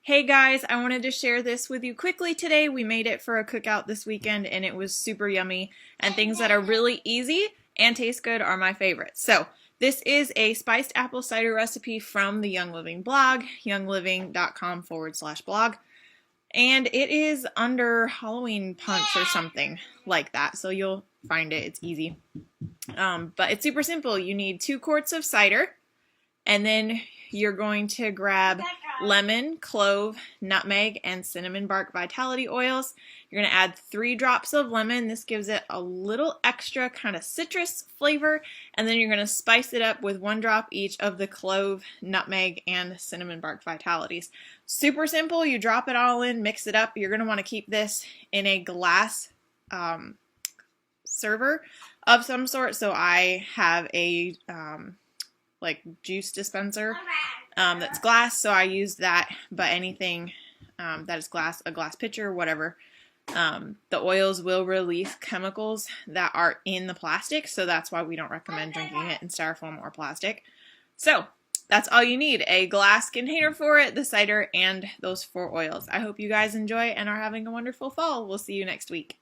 Hey guys, I wanted to share this with you quickly today. We made it for a cookout this weekend and it was super yummy, and things that are really easy and taste good are my favorites. So this is a spiced apple cider recipe from the Young Living blog, youngliving.com/blog. And it is under Halloween Punch or something like that. So you'll find it, it's easy. But it's super simple. You need 2 quarts of cider, and then you're going to grab lemon, clove, nutmeg, and cinnamon bark vitality oils. You're going to add 3 drops of lemon. This gives it a little extra kind of citrus flavor. And then you're going to spice it up with 1 drop each of the clove, nutmeg, and cinnamon bark vitalities. Super simple. You drop it all in, mix it up. You're going to want to keep this in a glass server of some sort. So I have a like juice dispenser that's glass, so I use that, but anything that is glass, a glass pitcher, whatever. The oils will release chemicals that are in the plastic, so that's why we don't recommend drinking it in styrofoam or plastic. So that's all you need, a glass container for it, the cider, and those 4 oils. I hope you guys enjoy and are having a wonderful fall. We'll see you next week.